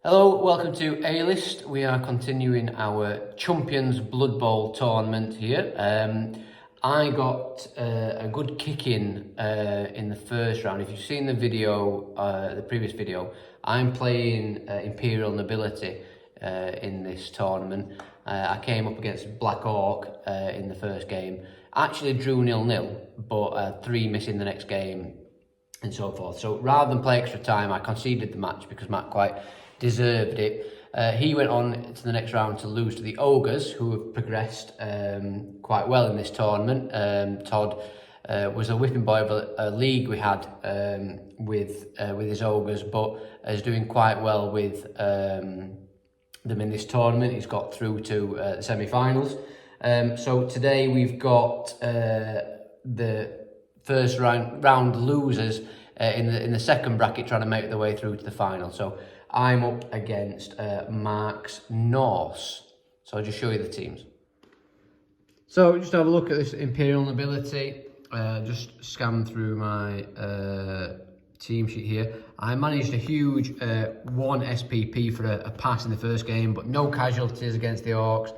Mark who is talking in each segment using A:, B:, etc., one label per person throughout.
A: Hello, welcome to A-List. We are continuing our Chumpions Blood Bowl tournament here. I got a good kick in the first round. If you've seen the video, the previous video, I'm playing Imperial Nobility in this tournament. I came up against Black Orc in the first game. Actually drew 0-0, but 3 missing the next game and so forth. So rather than play extra time, I conceded the match because Matt quite deserved it. He went on to the next round to lose to the Ogres, who have progressed quite well in this tournament. Todd was a whipping boy of a league we had with his Ogres, but is doing quite well with them in this tournament. He's got through to the semi-finals. So today we've got the first round losers in the second bracket trying to make their way through to the final. So I'm up against Mark's Norse. So I'll just show you the teams. So just have a look at this Imperial Nobility. Just scan through my team sheet here. I managed a huge 1 SPP for a pass in the first game, but no casualties against the Orcs.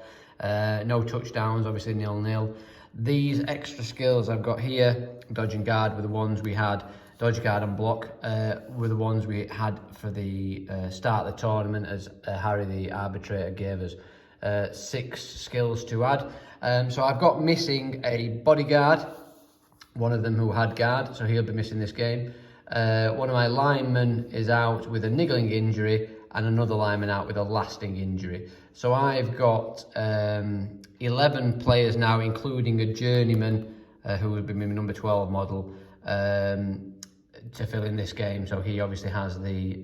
A: No touchdowns, obviously 0-0. These extra skills I've got here, dodge and guard, were the ones we had. Dodge, guard and block were the ones we had for the start of the tournament, as Harry the arbitrator gave us 6 skills to add. So I've got missing a bodyguard, one of them who had guard, so he'll be missing this game. One of my linemen is out with a niggling injury, and another lineman out with a lasting injury. So I've got 11 players now, including a journeyman who would be my number 12 model, to fill in this game. So he obviously has the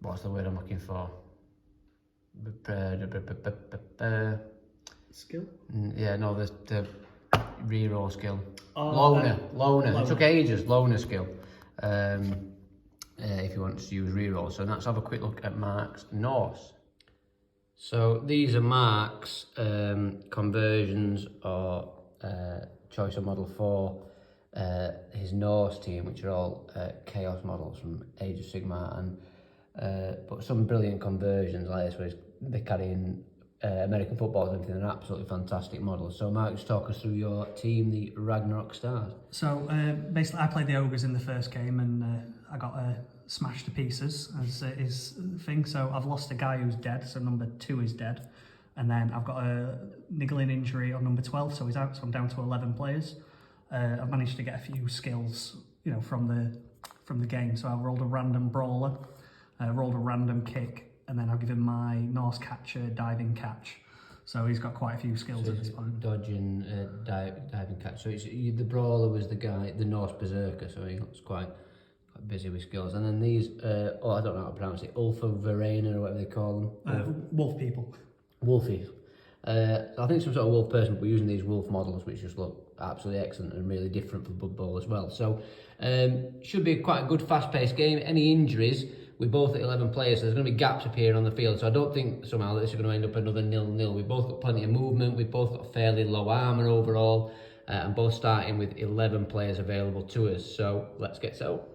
A: what's the word I'm looking for?
B: Skill?
A: Yeah, no, the reroll skill. Loner. It took ages. Loner skill. If you want to use reroll. So let's have a quick look at Mark's Norse. So these are Mark's conversions or choice of model for his Norse team, which are all chaos models from Age of Sigmar, and but some brilliant conversions like this where they carry in American football and everything. They're absolutely fantastic models. So Mark, just talk us through your team, the Ragnarok Stars.
B: So basically I played the Ogres in the first game, and I got smashed to pieces as his thing. So I've lost a guy who's dead, so number 2 is dead, and then I've got a niggling injury on number 12, so he's out, so I'm down to 11 players. I've managed to get a few skills, you know, from the game. So I rolled a random brawler, rolled a random kick, and then I've given my Norse catcher diving catch. So he's got quite a few skills at this point.
A: Dodging, diving catch. So the brawler was the guy, the Norse berserker. So he looks quite busy with skills. And then these, I don't know how to pronounce it, Ulfa Verena or whatever they call them.
B: Wolf people.
A: Wolfies. I think some sort of wolf person, but we're using these wolf models, which just look absolutely excellent and really different for Blood Bowl as well. So should be quite a good fast-paced game. Any injuries, we're both at 11 players, so there's going to be gaps appearing on the field. So I don't think somehow that this is going to end up another 0-0. We've both got plenty of movement. We've both got fairly low armour overall, and both starting with 11 players available to us. So let's get set up.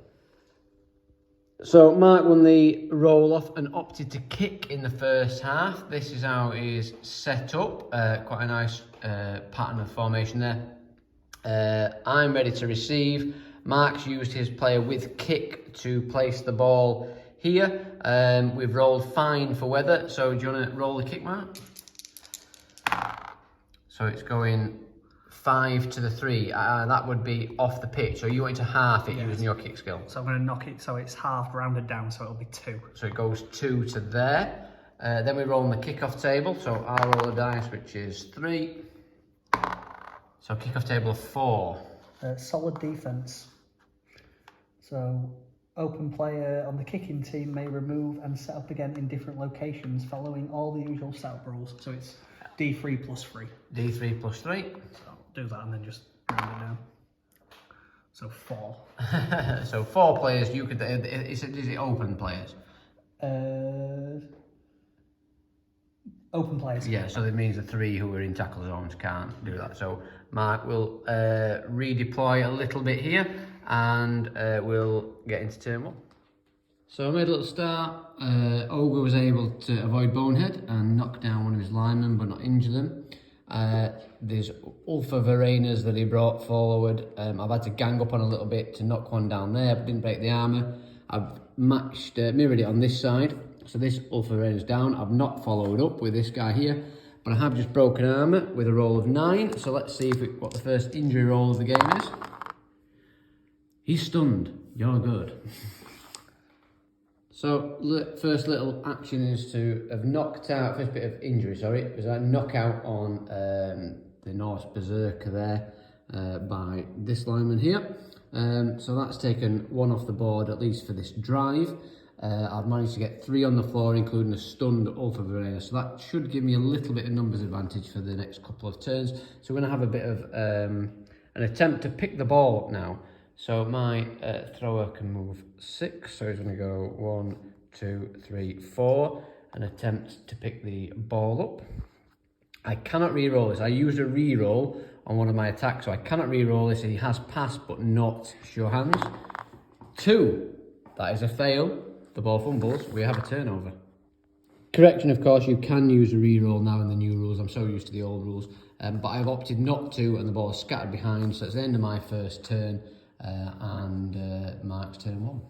A: So Mark won the roll-off and opted to kick in the first half. This is how it is set up. Quite a nice pattern of formation there. I'm ready to receive. Mark's used his player with kick to place the ball here. We've rolled fine for weather. So do you want to roll the kick, Mark? So it's going 5 to the 3. That would be off the pitch. So you want to half it using your kick skill.
B: So I'm going to knock it so it's half rounded down, so it'll be 2.
A: So it goes 2 to there. Then we roll on the kick-off table. So I'll roll a dice, which is 3. So kick-off table of 4.
B: Solid defence. So open player on the kicking team may remove and set up again in different locations following all the usual setup rules. So it's D3 plus 3.
A: D3 plus 3.
B: So do that and then just round it down. So 4.
A: So 4 players. You could. Is it open players?
B: Open players.
A: Yeah. So that means the 3 who are in tackle zones can't do that. So Mark will redeploy a little bit here, and we'll get into turn 1. So I made a little start. Ogre was able to avoid Bonehead and knock down one of his linemen, but not injure them. There's Ulfa Varenas that he brought forward. I've had to gang up on a little bit to knock one down there, but didn't break the armour. I've matched, mirrored it on this side. So this Ulfa Varena's down. I've not followed up with this guy here, but I have just broken armour with a roll of 9. So let's see what the first injury roll of the game is. He's stunned. You're good. So, first little action is to have knocked out, first bit of injury, sorry, was a knockout on the Norse Berserker there by this lineman here. So that's taken 1 off the board, at least for this drive. I've managed to get 3 on the floor, including a stunned Ulfa Varena, so that should give me a little bit of numbers advantage for the next couple of turns. So we're going to have a bit of an attempt to pick the ball up now. So my thrower can move 6, so he's going to go 1, 2, 3, 4, and attempt to pick the ball up. I cannot re-roll this. I used a re-roll on one of my attacks, so I cannot re-roll this. He has passed, but not sure hands. 2, that is a fail. The ball fumbles. We have a turnover. Correction, of course, you can use a re-roll now in the new rules. I'm so used to the old rules, but I've opted not to, and the ball is scattered behind, so it's the end of my first turn. And Mark's turn 1.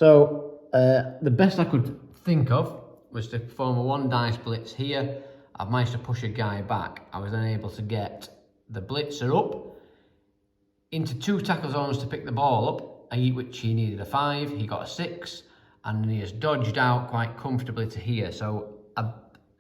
A: So the best I could think of was to form a 1 dice blitz here. I've managed to push a guy back. I was then able to get the blitzer up into 2 tackle zones to pick the ball up, which he needed a 5, he got a 6, and he has dodged out quite comfortably to here. So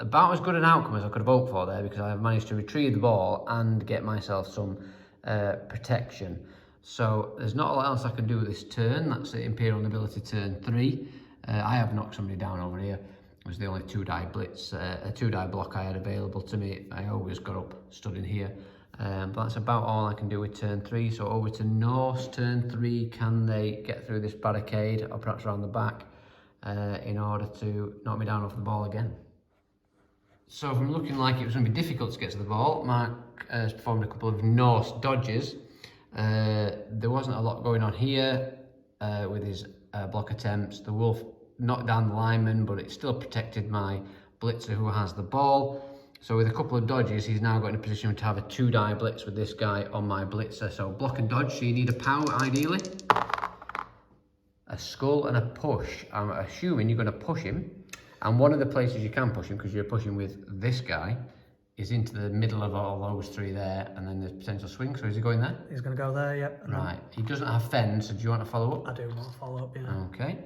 A: about as good an outcome as I could have hoped for there, because I've managed to retrieve the ball and get myself some protection. So there's not a lot else I can do with this turn. That's the Imperial Nobility turn 3. I have knocked somebody down over here. It was the only 2 die blitz, a 2 die block I had available to me. I always got up, stood in here. But that's about all I can do with turn 3. So over to Norse turn 3. Can they get through this barricade, or perhaps around the back, in order to knock me down off the ball again? So from looking like it was going to be difficult to get to the ball, Mark has performed a couple of Norse dodges. There wasn't a lot going on here with his block attempts. The wolf knocked down the lineman, but it still protected my blitzer who has the ball. So with a couple of dodges, he's now got in a position to have a 2 die blitz with this guy on my blitzer. So block and dodge, so you need a power ideally, a skull and a push. I'm assuming you're going to push him. And one of the places you can push him, because you're pushing with this guy, is into the middle of all those 3 there, and then there's potential swing. So is he going there?
B: He's going to go there, yep.
A: Right. He doesn't have fence, so do you want to follow up?
B: I do want to follow up, yeah.
A: Okay.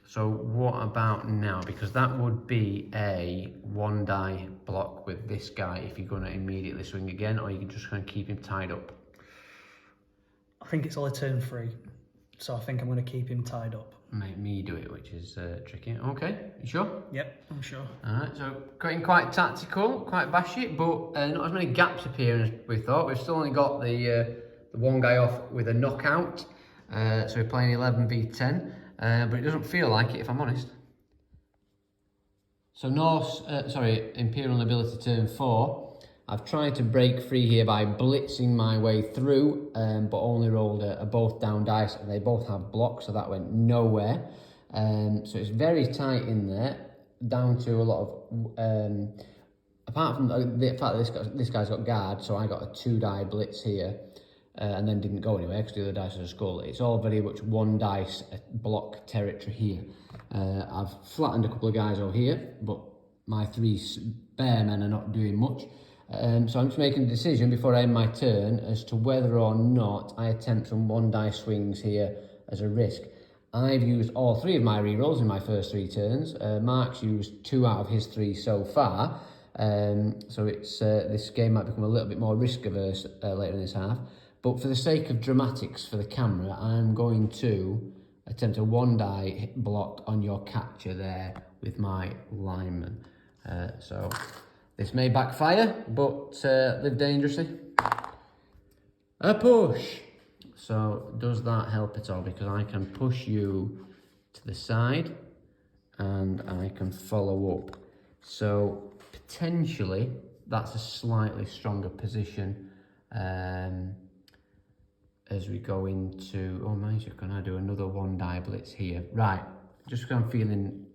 A: So what about now? Because that would be a 1 die block with this guy if you're going to immediately swing again, or you can just kind of keep him tied up.
B: I think it's only turn 3, so I think I'm going to keep him tied up.
A: Make me do it, which is tricky. Okay, you sure?
B: Yep, I'm sure.
A: Alright, so getting quite tactical, quite bashy, but not as many gaps appearing as we thought. We've still only got the 1 guy off with a knockout, so we're playing 11v10, but it doesn't feel like it, if I'm honest. So Imperial Nobility turn 4. I've tried to break free here by blitzing my way through, but only rolled a both down dice, and they both have blocks, so that went nowhere. So it's very tight in there, down to a lot of, apart from the fact that this guy's got guard, so I got a 2 die blitz here, and then didn't go anywhere because the other dice was a skull. It's all very much 1 dice block territory here. I've flattened a couple of guys over here, but my 3 spare men are not doing much. So I'm just making a decision before I end my turn as to whether or not I attempt some 1 die swings here as a risk. I've used all 3 of my rerolls in my first 3 turns. Mark's used 2 out of his 3 so far. So it's this game might become a little bit more risk averse later in this half. But for the sake of dramatics for the camera, I'm going to attempt a 1 die block on your capture there with my lineman. So this may backfire, but live dangerously. A push. So does that help at all? Because I can push you to the side and I can follow up. So potentially that's a slightly stronger position as we go into, oh my, can I do another 1 die blitz here? Right, just because I'm feeling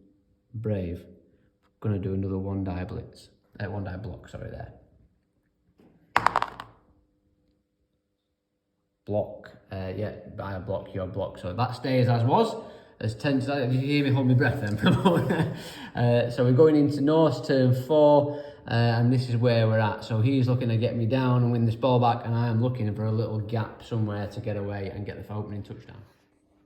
A: brave, I'm going to do another 1 die blitz. 1 die block, sorry, there. Block, yeah, I block, your block. So that stays as was. As 10 to, did you hear me hold my breath then? So we're going into Norse turn 4, and this is where we're at. So he's looking to get me down and win this ball back, and I am looking for a little gap somewhere to get away and get the opening touchdown.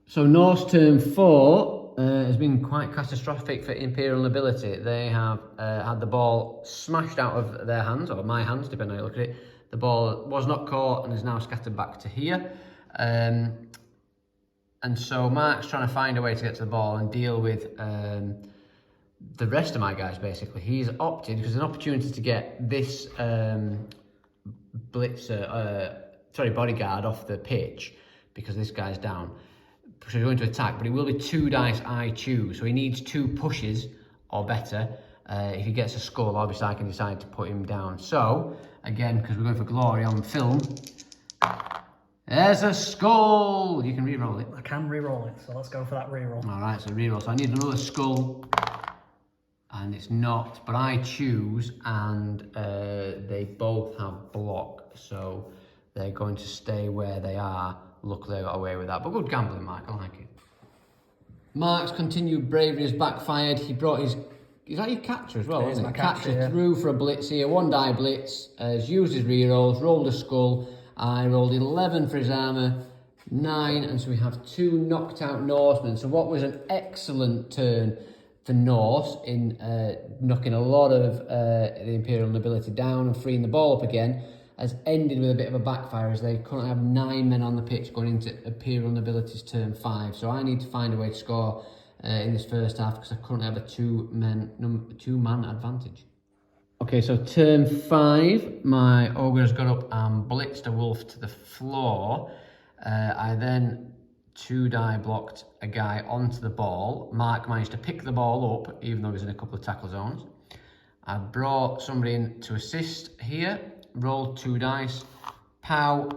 A: So Norse turn 4 has been quite catastrophic for Imperial Nobility. They have had the ball smashed out of their hands, or my hands, depending on how you look at it. The ball was not caught and is now scattered back to here. And so Mark's trying to find a way to get to the ball and deal with the rest of my guys, basically. He's opted, because there's an opportunity to get this bodyguard off the pitch, because this guy's down. So he's going to attack, but it will be 2 dice I choose. So he needs 2 pushes or better. If he gets a skull, obviously I can decide to put him down. So, again, because we're going for glory on film, there's a skull! You can re-roll it.
B: I can re-roll it, so let's go for that re-roll.
A: Alright, so re-roll. So I need another skull, and it's not, but I choose, and they both have block, so they're going to stay where they are. Luckily I got away with that, but good gambling, Mike, I like it. Mark's continued bravery has backfired. He brought his... Is that your catcher as well,
B: It is
A: isn't
B: my
A: it?
B: catcher, yeah.
A: Through for a blitz here. 1 die blitz. Has used his rerolls, rolled a skull. I rolled 11 for his armour, 9, and so we have 2 knocked out Norsemen. So what was an excellent turn for Norse in knocking a lot of the Imperial Nobility down and freeing the ball up again, has ended with a bit of a backfire as they currently have 9 men on the pitch going into Imperial Nobility's turn 5. So I need to find a way to score in this first half because I currently have a 2-man advantage. Okay, so turn 5, my Ogre has got up and blitzed a wolf to the floor. I then 2 die blocked a guy onto the ball. Mark managed to pick the ball up, even though he was in a couple of tackle zones. I brought somebody in to assist here, rolled 2 dice. Pow,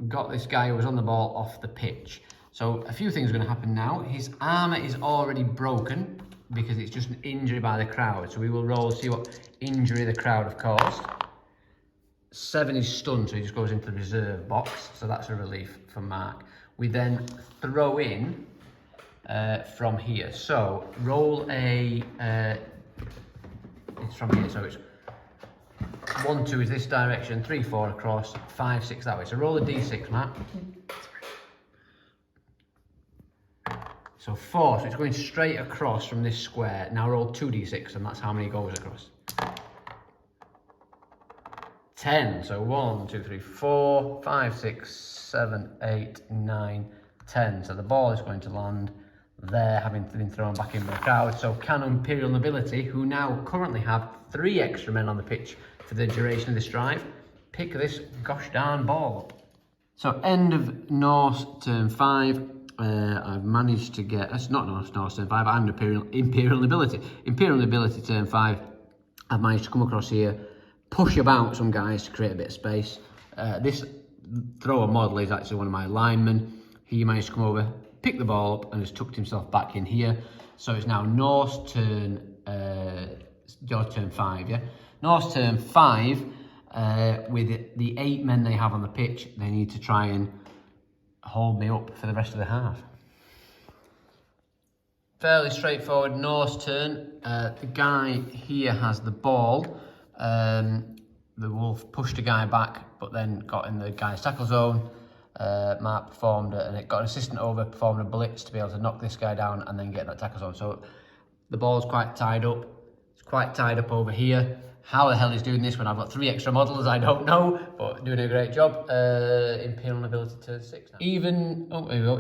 A: got this guy who was on the ball off the pitch. So a few things are going to happen now. His armour is already broken because it's just an injury by the crowd. So we will roll, see what injury the crowd have caused. 7 is stunned, so he just goes into the reserve box. So that's a relief for Mark. We then throw in from here. So roll a... it's from here, so it's 1, 2 is this direction, 3, 4 across, 5, 6 that way. So roll a d6, Matt. So 4, so it's going straight across from this square. Now roll 2d6, and that's how many goes across. 10, so 1, 2, 3, 4, 5, 6, 7, 8, 9, 10. So the ball is going to land there, having been thrown back in by the crowd. So can Imperial Nobility, who now currently have 3 extra men on the pitch for the duration of this drive, pick this gosh darn ball up. So end of Norse turn 5. I've managed to get... It's not Norse turn 5, I'm Imperial Nobility. Imperial Nobility turn 5. I've managed to come across here, push about some guys to create a bit of space. This thrower model is actually one of my linemen. He managed to come over, pick the ball up, and has tucked himself back in here. So it's now Norse turn... your turn 5, yeah? Norse turn 5, with the 8 men they have on the pitch, they need to try and hold me up for the rest of the half. Fairly straightforward Norse turn. The guy here has the ball. The wolf pushed a guy back, but then got in the guy's tackle zone. Mark performed and it got an assistant over, performed a blitz to be able to knock this guy down and then get in that tackle zone. So the ball's quite tied up. It's quite tied up over here. How the hell he's doing this when I've got 3 extra models, I don't know, but doing a great job. Imperial Nobility turn 6 now.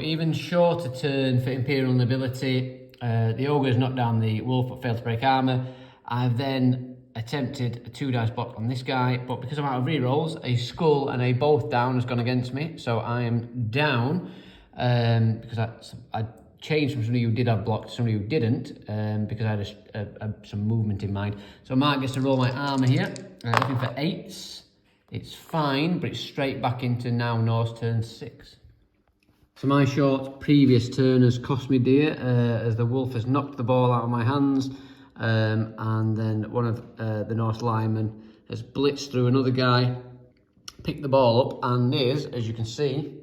A: Even shorter turn for Imperial Nobility. The Ogre has knocked down the wolf but failed to break armour. I've then attempted a 2 dice block on this guy, but because I'm out of rerolls, a skull and a both down has gone against me, so I am down because I changed from somebody who did have blocked to somebody who didn't because I had some movement in mind. So Mark gets to roll my armour here, looking for 8s. It's fine, but it's straight back into now Norse turn 6. So my short previous turn has cost me dear as the wolf has knocked the ball out of my hands. And then one of the Norse linemen has blitzed through another guy, picked the ball up, and is, as you can see,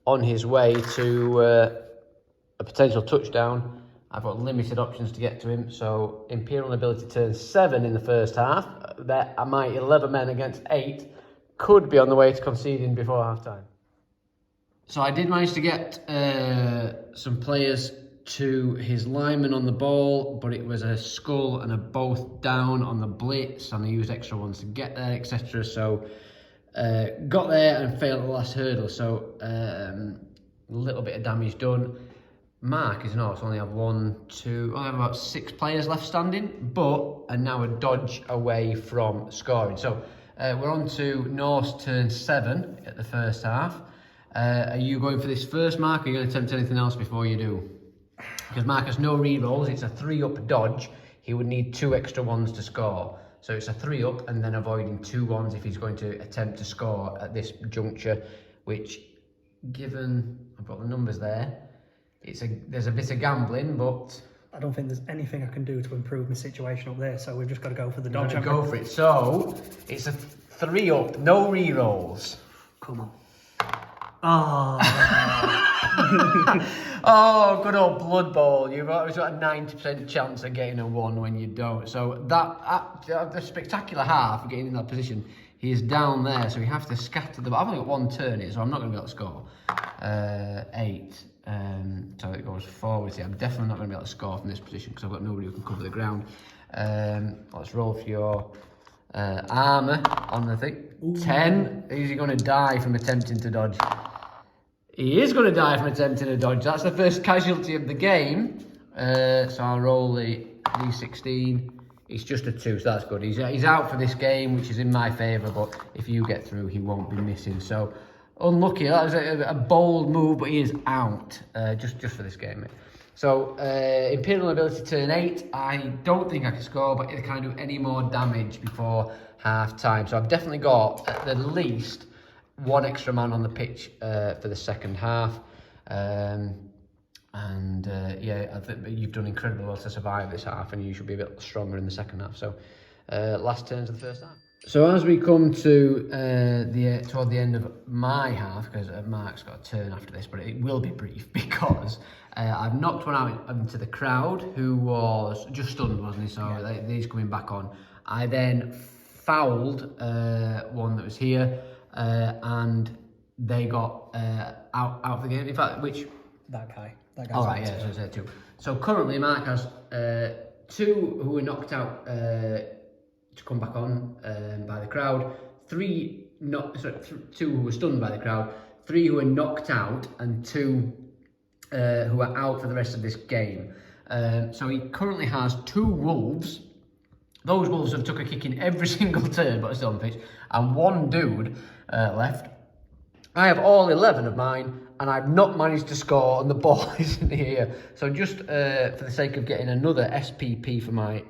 A: on his way to a potential touchdown. I've got limited options to get to him, so Imperial Nobility turns 7 in the first half. That my 11 men against 8 could be on the way to conceding before half time. So I did manage to get some players to his lineman on the ball, but it was a skull and a both down on the blitz, and I used extra ones to get there, etc. So got there and failed at the last hurdle, so a little bit of damage done. Mark is Norse, only have only have about 6 players left standing, and now a dodge away from scoring. So we're on to Norse turn 7 at the first half. Are you going for this first, Mark, or are you going to attempt anything else before you do? Because Mark has no rerolls, it's a 3-up dodge. He would need 2 extra ones to score. So it's a 3-up and then avoiding 2 ones if he's going to attempt to score at this juncture, which, given I've got the numbers there, there's a bit of gambling, but
B: I don't think there's anything I can do to improve my situation up there, so we've just got to go for the dodge.
A: Go for it. So it's a 3-up, no rerolls.
B: Come on. Oh,
A: Oh, good old Blood Bowl. You've always got a 90% chance of getting a 1 when you don't. So the spectacular half of getting in that position, he is down there, so we have to scatter the ball. I've only got 1 turn here, so I'm not going to be able to score. 8. So it goes forwards here. I'm definitely not going to be able to score from this position because I've got nobody who can cover the ground. Let's roll for your armour on the thing. Ooh. 10. Is he going to die from attempting to dodge? He is going to die from attempting to dodge. That's the first casualty of the game. So I'll roll the D16. It's just a 2, so that's good. He's out for this game, which is in my favour, but if you get through, he won't be missing. So, unlucky. That was a bold move, but he is out just for this game, mate. So, Imperial Nobility turn 8. I don't think I can score, but it can't do any more damage before half-time. So I've definitely got at least 1 extra man on the pitch for the second half. Yeah, I think you've done incredibly well to survive this half, and you should be a bit stronger in the second half. So, last turns of the first half. So as we come to toward the end of my half, because Mark's got a turn after this, but it will be brief because I've knocked one out into the crowd, who was just stunned, wasn't he? So yeah. He's coming back on. I then fouled one that was here, and they got out of the game. In fact,
B: that guy.
A: All right, yeah, so 2. So currently, Mark has 2 who were knocked out to come back on by the crowd. 2 who were stunned by the crowd. 3 who were knocked out, and 2 who are out for the rest of this game. So he currently has 2 wolves. Those wolves have took a kick in every single turn, but are still on the pitch, and 1 dude left. I have all 11 of mine, and I've not managed to score, and the ball isn't here. So just for the sake of getting another SPP for my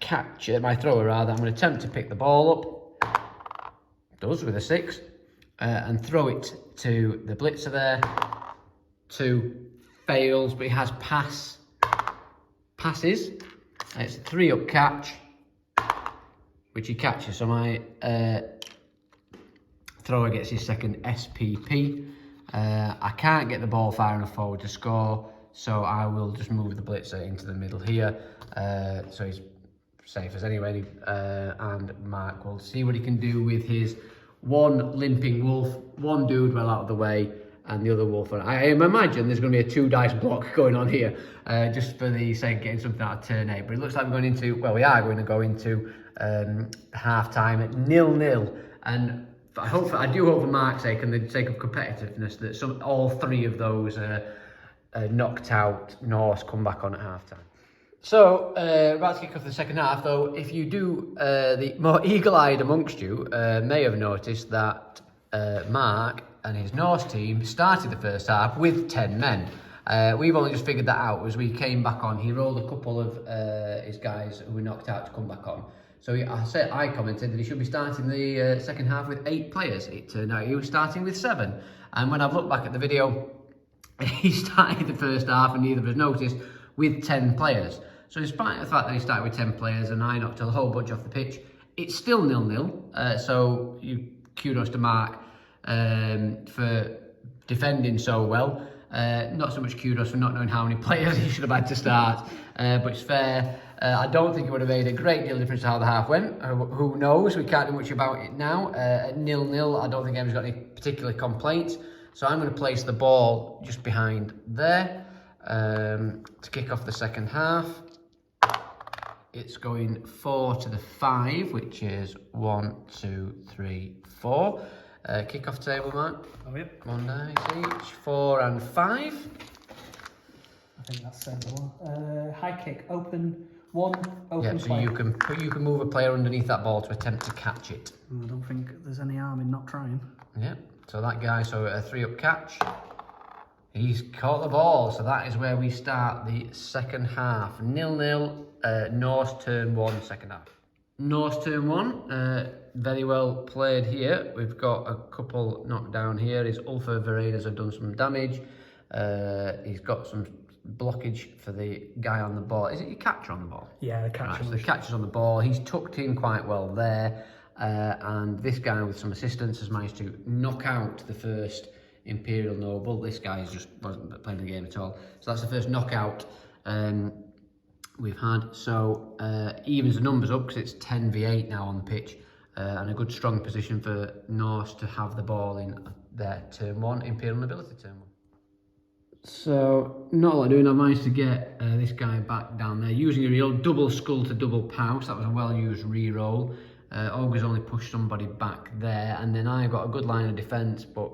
A: catcher, my thrower rather, I'm going to attempt to pick the ball up. Does with a 6, and throw it to the blitzer there. 2 fails, but he has passes. It's a 3-up catch, which he catches. So my thrower gets his second SPP. I can't get the ball far enough forward to score, so I will just move the blitzer into the middle here. So he's safe as anyway, and Mark will see what he can do with his 1 limping wolf, 1 dude well out of the way, and the other wolf. I imagine there's going to be a 2 dice block going on here, just for the sake of getting something out of turn 8. But it looks like we're going into, well, we are going to go into half-time at 0-0, and I do hope for Mark's sake and the sake of competitiveness that all 3 of those knocked out Norse come back on at half-time. So, about to kick off the second half, though, if you do, the more eagle-eyed amongst you may have noticed that Mark and his Norse team started the first half with 10 men. We've only just figured that out as we came back on. He rolled a couple of his guys who were knocked out to come back on. So I commented that he should be starting the second half with 8 players. It turned out he was starting with 7. And when I've looked back at the video, he started the first half, and neither of us noticed, with 10 players. So despite the fact that he started with 10 players and I knocked a whole bunch off the pitch, it's still 0-0. So kudos to Mark for defending so well. Not so much kudos for not knowing how many players he should have had to start, but it's fair. I don't think it would have made a great deal of difference to how the half went. Who knows? We can't do much about it now. At 0-0, I don't think anyone's got any particular complaints. So I'm going to place the ball just behind there to kick off the second half. It's going 4 to the 5, which is 1, 2, 3, 4. Kick-off table, Mark.
B: Oh, yep.
A: 1 dice each, 4 and 5.
B: I think that's sensible. High kick, open 1, open
A: so
B: play.
A: you can move a player underneath that ball to attempt to catch it.
B: I don't think there's any harm in not trying.
A: Yeah, so that guy, so a 3-up catch. He's caught the ball, so that is where we start the second half. 0-0, Norse turn 1, second half. Norse turn 1, very well played here. We've got a couple knocked down here. His Ulfa Varenas have done some damage. He's got some blockage for the guy on the ball. Is it your catcher on the ball?
B: Yeah, the catcher.
A: Right, so the catcher's on the ball. He's tucked in quite well there. And this guy with some assistance has managed to knock out the first Imperial Noble. This guy just wasn't playing the game at all. So that's the first knockout we've had. So evens the numbers up because it's 10v8 now on the pitch, and a good strong position for Norse to have the ball in their turn 1, Imperial Nobility turn 1. So, not a lot doing. I managed to get this guy back down there using a real double skull to double pounce. That was a well-used re-roll. Ogre's only pushed somebody back there, and then I got a good line of defence, but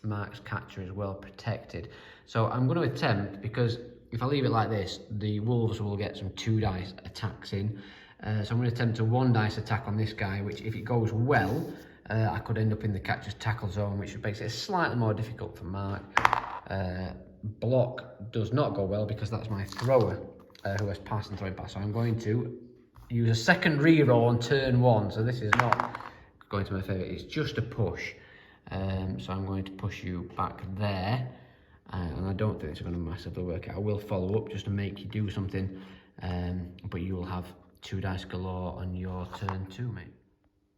A: Mark's catcher is well protected. So I'm going to attempt, because if I leave it like this, the wolves will get some 2 dice attacks in. So I'm going to attempt a 1 dice attack on this guy, which if it goes well, I could end up in the catcher's tackle zone, which makes it slightly more difficult for Mark. Block does not go well because that's my thrower who has passed and throwing pass. So I'm going to use a second re-roll on turn 1. So this is not going to my favour, it's just a push. So I'm going to push you back there. And I don't think it's going to massively work out. I will follow up just to make you do something. But you will have 2 dice galore on your turn 2, mate.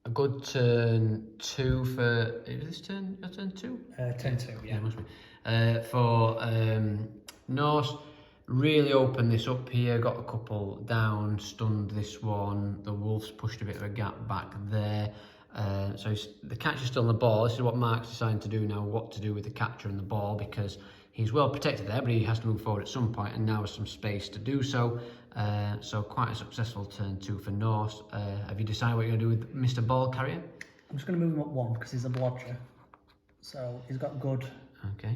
A: A good turn 2 for... Is this turn? Your turn 2?
B: Turn 2, yeah.
A: It must be. For Norse, really opened this up here, got a couple down, stunned this one. The wolves pushed a bit of a gap back there. So the catcher's still on the ball. This is what Mark's deciding to do now, what to do with the catcher and the ball, because he's well protected there, but he has to move forward at some point, and now has some space to do so. So quite a successful turn 2 for Norse. Have you decided what you're going to do with Mr. Ball Carrier?
B: I'm just going to move him up 1 because he's a blodger. So he's got good.
A: Okay.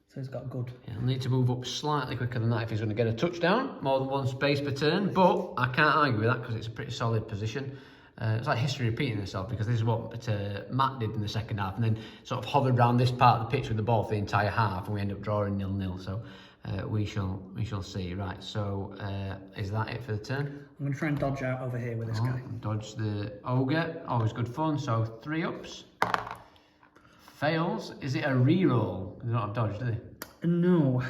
B: So he's got good.
A: Yeah, he'll need to move up slightly quicker than that if he's going to get a touchdown. More than 1 space per turn, but I can't argue with that because it's a pretty solid position. It's like history repeating itself, because this is what Matt did in the second half, and then sort of hovered around this part of the pitch with the ball for the entire half, and we end up drawing 0-0. So we shall see. Right. So is that it for the turn?
B: I'm going to try and dodge out over here with this guy.
A: Dodge the ogre. Always good fun. So 3 ups. Fails. Is it a re-roll? They don't have dodge, do they?
B: No.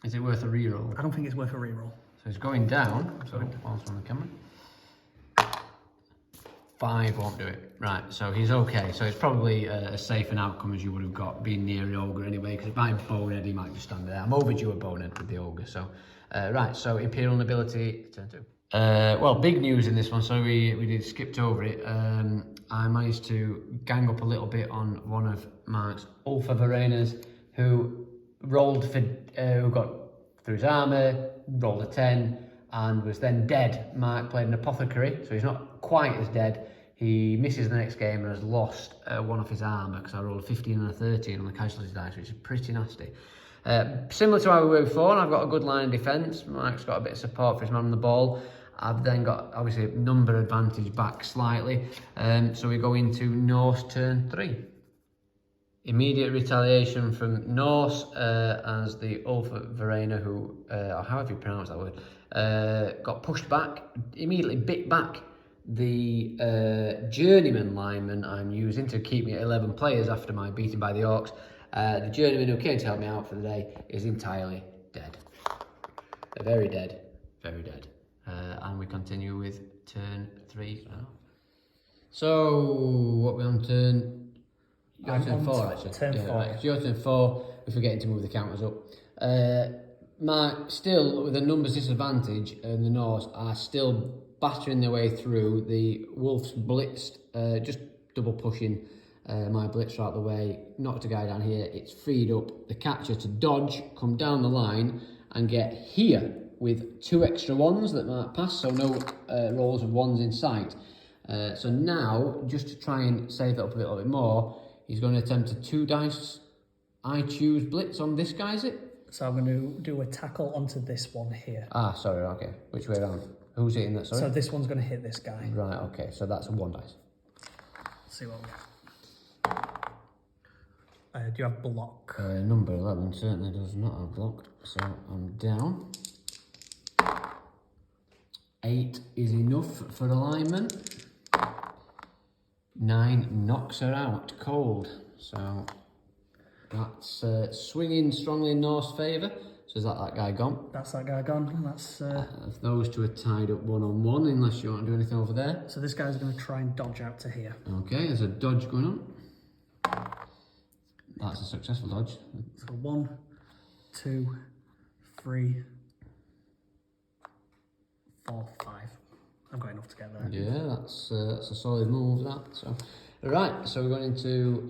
A: Is it worth a re-roll?
B: I don't think it's worth a re-roll.
A: So it's going down. So whilst on the camera. 5 won't do it. Right, so he's okay. So it's probably as safe an outcome as you would have got being near the ogre anyway, because if I'm bonehead, he might just stand there. I'm overdue a bonehead with the ogre. So, right, so Imperial Nobility, turn 2. Well, big news in this one, so we skipped over it. I managed to gang up a little bit on one of Mark's Ulfa Varenas, who rolled for, who got through his armour, rolled a 10, and was then dead. Mark played an apothecary, so he's not quite as dead. He misses the next game and has lost 1 off his armour, because I rolled a 15 and a 13 on the casualty dice, which is pretty nasty. Similar to how we were before, I've got a good line of defence. Mark's got a bit of support for his man on the ball. I've then got, obviously, number advantage back slightly. So we go into Norse turn 3. Immediate retaliation from Norse as the Ulfa Varena, who, or however you pronounce that word, got pushed back, immediately bit back the journeyman lineman I'm using to keep me at 11 players after my beating by the Orcs. The journeyman who came to help me out for the day is entirely dead. Very dead, very dead. And we continue with turn 3 now. So, what we're on turn... Your turn 4, actually.
B: Turn 4.
A: Right, it's your turn 4. We're forgetting to move the counters up. Mark, still with a numbers disadvantage, and the Norse are still battering their way through. The Wolves blitzed, just double pushing my blitzer out the way, knocked a guy down here. It's freed up the catcher to dodge, come down the line, and get here with 2 extra 1s that Mark passed, so no rolls of 1s in sight. So now, just to try and save that up a little bit more, he's going to attempt a 2 dice I choose blitz on this guy, is it?
B: So I'm going to do a tackle onto this one here.
A: Ah, sorry, okay. Which way around? Who's hitting that, sorry?
B: So this one's going to hit this guy.
A: Right, okay, so that's a 1 dice.
B: Let's see what we get. Do you have block?
A: Number 11 certainly does not have blocked, so I'm down. 8 is enough for alignment. 9 knocks her out cold, so that's swinging strongly in Norse favour. So is that guy gone?
B: That's that guy gone. That's.
A: If those 2 are tied up 1-on-1, unless you want to do anything over there.
B: So this guy's going to try and dodge out to here.
A: Okay, there's a dodge going on. That's a successful dodge.
B: So 1, 2, 3, 4, 5. I've got enough to get there.
A: Yeah, that's a solid move, that. So, right, so we're going into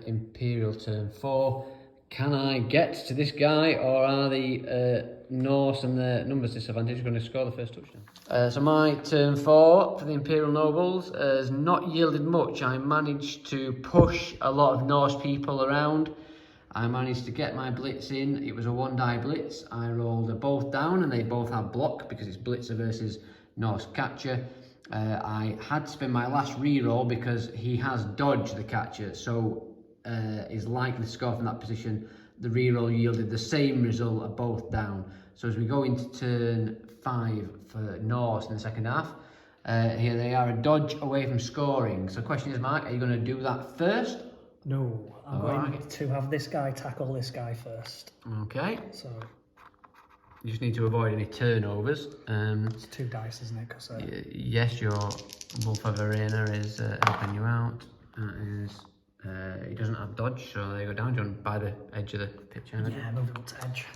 A: Imperial turn 4. Can I get to this guy, or are the Norse and the numbers disadvantage going to score the first touchdown? So my turn 4 for the Imperial Nobles has not yielded much. I managed to push a lot of Norse people around. I managed to get my blitz in. It was a 1-die blitz. I rolled both down, and they both have block because it's blitzer versus Norse catcher. I had to spend my last reroll because he has dodged the catcher, so is likely to score from that position. The reroll yielded the same result of both down. So as we go into turn 5 for Norse in the second half, here they are a dodge away from scoring. So the question is, Mark, are you going to do that first?
B: No, I'm going to have this guy tackle this guy first.
A: Okay.
B: So
A: you just need to avoid any turnovers.
B: It's 2 dice, isn't it? Cause,
A: yes, your Wolf of Arena is helping you out. He doesn't have dodge, so they go down. Do you want by the edge of the pitch?
B: Yeah, move it to edge.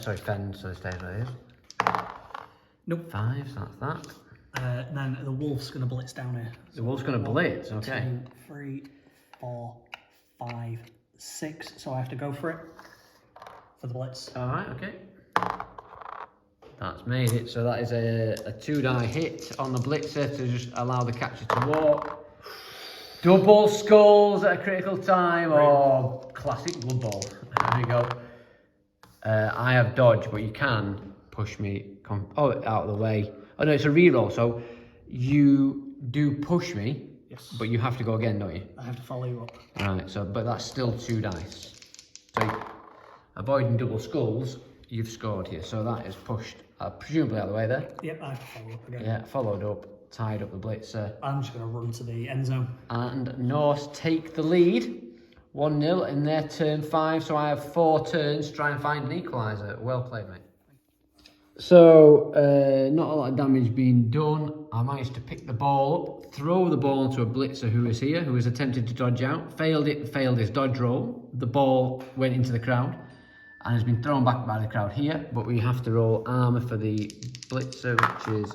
A: Sorry, fend, so it stays where it is.
B: Nope.
A: 5, so that's that.
B: Then the wolf's going to blitz down here.
A: The wolf's going to blitz, okay.
B: 2, 3, 4, 5, 6. So I have to go for it for the blitz.
A: Alright, okay. That's made it. So that is a 2-die hit on the blitzer to just allow the catcher to walk. Double skulls at a critical time. Oh, classic Blood Bowl. There we go. I have dodge, but you can push me out of the way. Oh no, it's a reroll. So you do push me,
B: yes,
A: but you have to go again, don't you?
B: I have to follow you up.
A: Right. So, but that's still 2 dice. So avoiding double skulls, you've scored here. So that is pushed, presumably out of the way there.
B: Yep, I have to follow up again.
A: Yeah, followed up, tied up the blitzer.
B: I'm just going to run to the end zone.
A: And Norse take the lead, 1-0 in their turn 5. So I have 4 turns to try and find an equaliser. Well played, mate. So, not a lot of damage being done. I managed to pick the ball up, throw the ball into a blitzer who is here, who has attempted to dodge out, failed his dodge roll. The ball went into the crowd and has been thrown back by the crowd here, but we have to roll armour for the blitzer, which is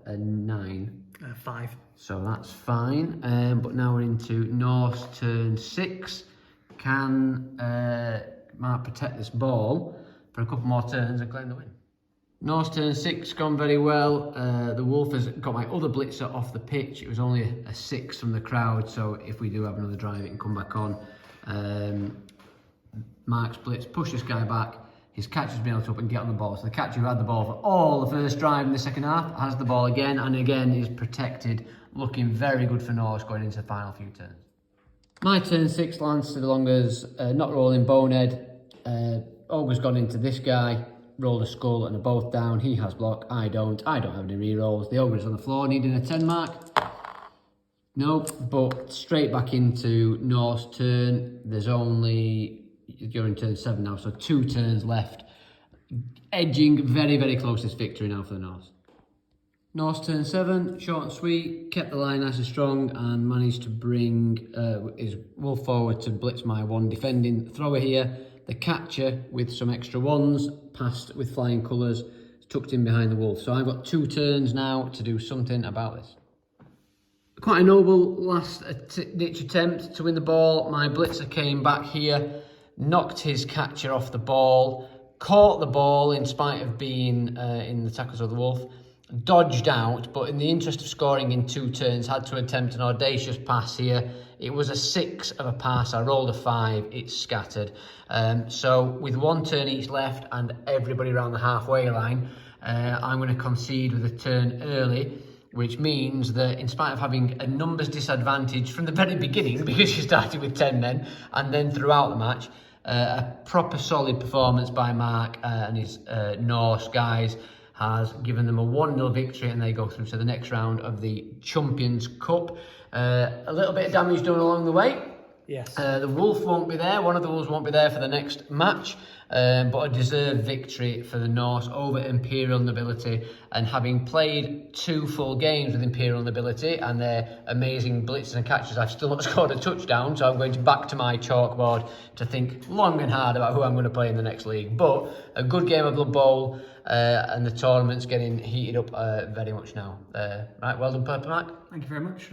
A: a 9.
B: 5.
A: So that's fine. But now we're into Norse turn 6. Can Mark protect this ball for a couple more turns and claim the win? Norse turn 6 gone very well. The Wolf has got my other blitzer off the pitch. It was only a 6 from the crowd, so if we do have another drive, it can come back on. Mark's blitz, push this guy back. His catcher's been able to up and get on the ball. So the catcher who had the ball for all the first drive in the second half has the ball again, and again is protected. Looking very good for Norse going into the final few turns. My turn 6 lands to the longers, not rolling bonehead. Ogre's gone into this guy. Rolled a skull and a both down. He has block. I don't have any rerolls. The Ogre is on the floor, needing a 10 mark. Nope, but straight back into Norse turn. There's only, you're in turn 7 now, so 2 turns left. Edging very, very close to this victory now for the Norse. Norse turn 7, short and sweet, kept the line nice and strong and managed to bring his wolf forward to blitz my 1 defending thrower here. The catcher with some extra 1s, passed with flying colours, tucked in behind the wolf. So I've got 2 turns now to do something about this. Quite a noble last ditch attempt to win the ball. My blitzer came back here, knocked his catcher off the ball, caught the ball in spite of being in the tackles of the wolf, dodged out, but in the interest of scoring in 2 turns, had to attempt an audacious pass here. It was a 6 of a pass. I rolled a 5. It's scattered. So with 1 turn each left and everybody around the halfway line, I'm going to concede with a turn early, which means that in spite of having a numbers disadvantage from the very beginning, because you started with 10 men, and then throughout the match, a proper solid performance by Mark and his Norse guys has given them a 1-0 victory, and they go through to the next round of the Chumpions Cup. A little bit of damage done along the way,
B: Yes.
A: The Wolf won't be there. One of the Wolves won't be there for the next match. But a deserved victory for the Norse over Imperial Nobility. And having played 2 full games with Imperial Nobility and their amazing blitzes and catches, I've still not scored a touchdown. So I'm going back to my chalkboard to think long and hard about who I'm going to play in the next league. But a good game of Blood Bowl, and the tournament's getting heated up very much now. Right, well done, Purple Mac.
B: Thank you very much.